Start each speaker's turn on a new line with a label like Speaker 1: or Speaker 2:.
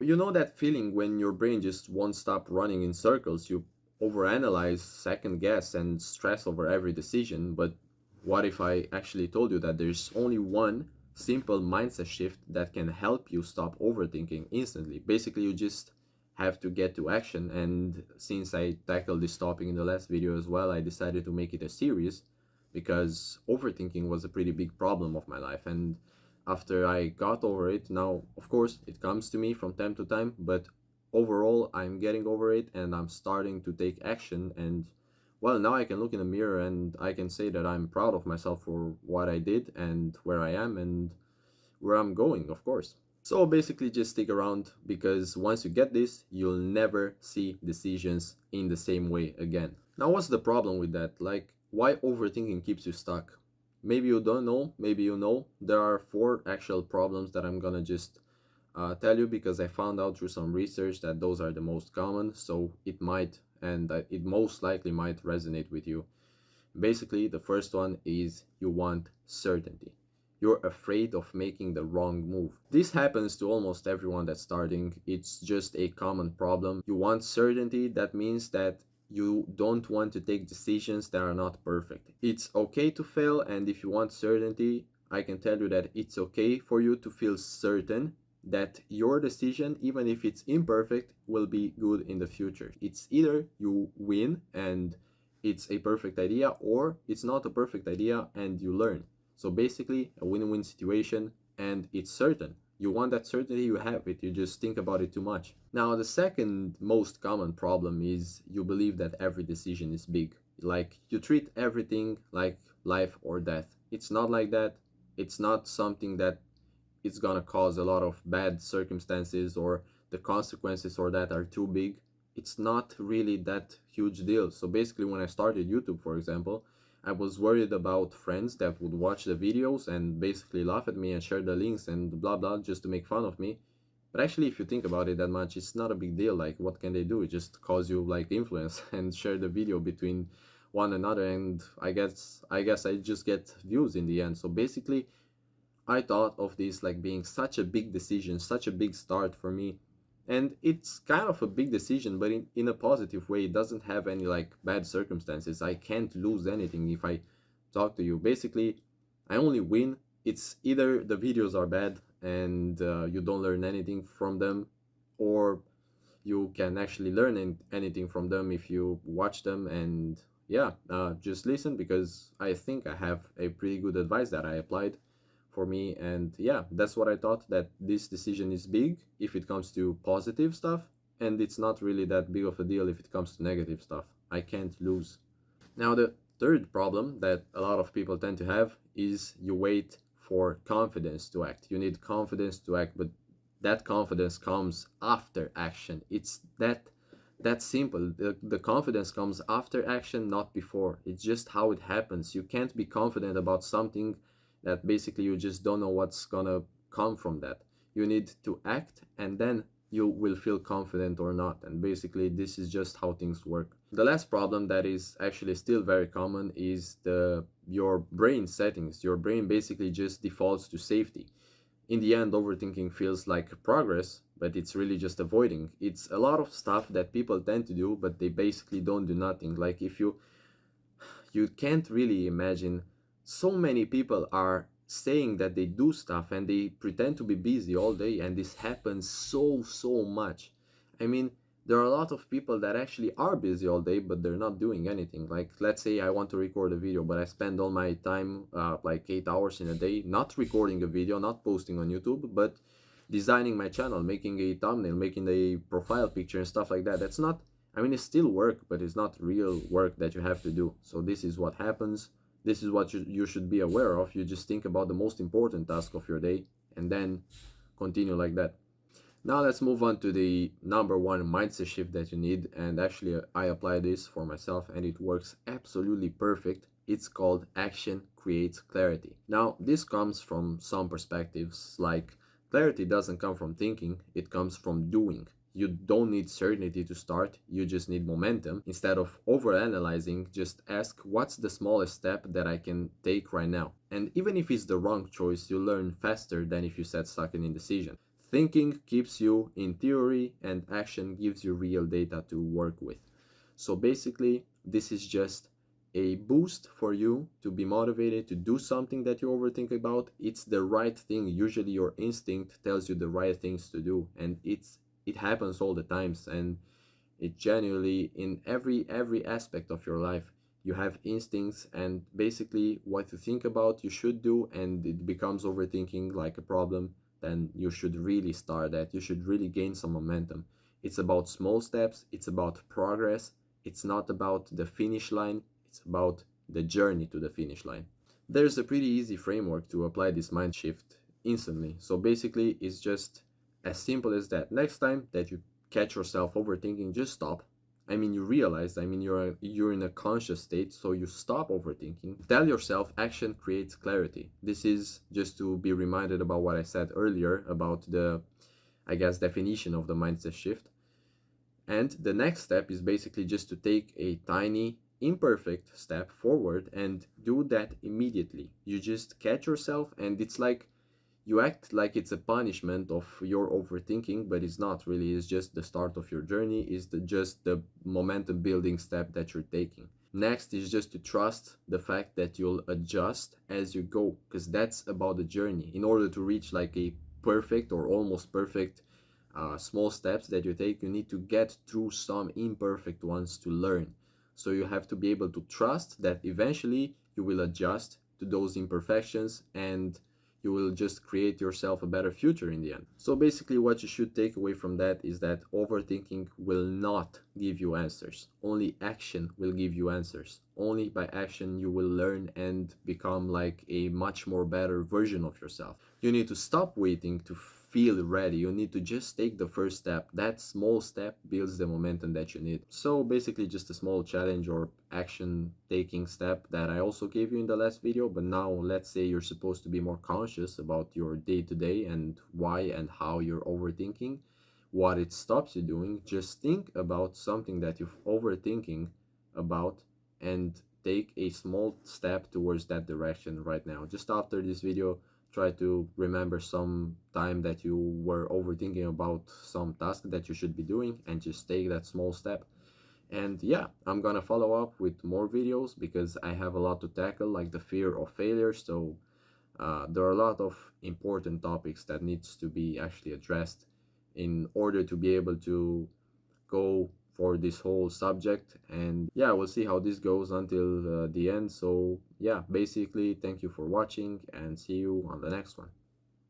Speaker 1: You know that feeling when your brain just won't stop running in circles? You overanalyze, second guess, and stress over every decision. But what if I actually told you that there's only one simple mindset shift that can help you stop overthinking instantly? Basically, you just have to get to action. And since I tackled this topic in the last video as well, I decided to make it a series because overthinking was a pretty big problem of my life. And after I got over it, now, of course, it comes to me from time to time, but overall, I'm getting over it and I'm starting to take action. And well, now I can look in the mirror and I can say that I'm proud of myself for what I did and where I am and where I'm going, of course. So basically, just stick around because once you get this, you'll never see decisions in the same way again. Now, what's the problem with that? Like, why overthinking keeps you stuck? Maybe you don't know, maybe you know. There are four actual problems that I'm gonna just tell you because I found out through some research that those are the most common, so it might and it most likely might resonate with you. Basically, the first one is you want certainty. You're afraid of making the wrong move. This happens to almost everyone that's starting. It's just a common problem. You want certainty, that means that you don't want to take decisions that are not perfect. It's okay to fail, and if you want certainty, I can tell you that it's okay for you to feel certain that your decision, even if it's imperfect, will be good in the future. It's either you win and it's a perfect idea, or it's not a perfect idea and you learn. So basically, a win-win situation, and it's certain. You want that certainty, you have it, you just think about it too much. Now, the second most common problem is you believe that every decision is big. Like, you treat everything like life or death. It's not like that. It's not something that it's gonna cause a lot of bad circumstances or the consequences or that are too big. It's not really that huge deal. So basically, when I started YouTube, for example, I was worried about friends that would watch the videos and basically laugh at me and share the links and blah blah just to make fun of me. But actually, if you think about it that much, it's not a big deal. Like, what can they do? It just cause you like influence and share the video between one another, and I guess I just get views in the end. So basically, I thought of this like being such a big decision, such a big start for me. And it's kind of a big decision, but in a positive way. It doesn't have any like bad circumstances. I can't lose anything if I talk to you. Basically, I only win. It's either the videos are bad and you don't learn anything from them, or you can actually learn anything from them if you watch them. And yeah, just listen because I think I have a pretty good advice that I applied for me. And yeah, that's what I thought, that this decision is big if it comes to positive stuff, and it's not really that big of a deal if it comes to negative stuff. I can't lose. Now, the third problem that a lot of people tend to have is you wait for confidence to act. You need confidence to act, but that confidence comes after action. It's that simple. The confidence comes after action, not before. It's just how it happens. You can't be confident about something that basically you just don't know what's gonna come from that. You need to act and then you will feel confident or not. And basically, this is just how things work. The last problem that is actually still very common is your brain settings. Your brain basically just defaults to safety. In the end, overthinking feels like progress, but it's really just avoiding. It's a lot of stuff that people tend to do, but they basically don't do nothing. Like, if you can't really imagine, so many people are saying that they do stuff and they pretend to be busy all day, and this happens so much. I mean, there are a lot of people that actually are busy all day but they're not doing anything. Like, let's say I want to record a video, but I spend all my time, like 8 hours in a day, not recording a video, not posting on YouTube, but designing my channel, making a thumbnail, making a profile picture and stuff like that. That's not, I mean, it's still work, but it's not real work that you have to do. So this is what happens. This is what you should be aware of. You just think about the most important task of your day and then continue like that. Now let's move on to the number one mindset shift that you need. And actually, I apply this for myself and it works absolutely perfect. It's called action creates clarity. Now, this comes from some perspectives, like clarity doesn't come from thinking, it comes from doing. You don't need certainty to start, you just need momentum. Instead of overanalyzing, just ask, what's the smallest step that I can take right now? And even if it's the wrong choice, you learn faster than if you sat stuck in indecision. Thinking keeps you in theory, and action gives you real data to work with. So basically, this is just a boost for you to be motivated to do something that you overthink about. It's the right thing. Usually your instinct tells you the right things to do, and it happens all the times, and it genuinely in every aspect of your life. You have instincts, and basically what you think about you should do, and it becomes overthinking like a problem, then you should really start that. You should really gain some momentum. It's about small steps, it's about progress. It's not about the finish line, it's about the journey to the finish line. There's a pretty easy framework to apply this mind shift instantly. So basically, it's just as simple as that. Next time that you catch yourself overthinking, just stop. I mean, you realize, I mean, you're in a conscious state, so you stop overthinking. Tell yourself action creates clarity. This is just to be reminded about what I said earlier about the, I guess, definition of the mindset shift. And the next step is basically just to take a tiny, imperfect step forward and do that immediately. You just catch yourself, and it's like you act like it's a punishment of your overthinking, but it's not really. It's just the start of your journey, is just the momentum building step that you're taking. Next is just to trust the fact that you'll adjust as you go, because that's about the journey. In order to reach like a perfect or almost perfect small steps that you take, you need to get through some imperfect ones to learn. So you have to be able to trust that eventually you will adjust to those imperfections, and you will just create yourself a better future in the end. So basically what you should take away from that is that overthinking will not give you answers. Only action will give you answers. Only by action you will learn and become like a much more better version of yourself. You need to stop waiting to feel ready. You need to just take the first step. That small step builds the momentum that you need. So basically just a small challenge or action taking step that I also gave you in the last video. But now let's say you're supposed to be more conscious about your day-to-day and why and how you're overthinking, what it stops you doing. Just think about something that you're overthinking about and take a small step towards that direction right now. Just after this video, try to remember some time that you were overthinking about some task that you should be doing, and just take that small step. And yeah, I'm gonna follow up with more videos because I have a lot to tackle, like the fear of failure. So there are a lot of important topics that needs to be actually addressed in order to be able to go for this whole subject. And yeah, we'll see how this goes until the end. So yeah, basically thank you for watching, and see you on the next one.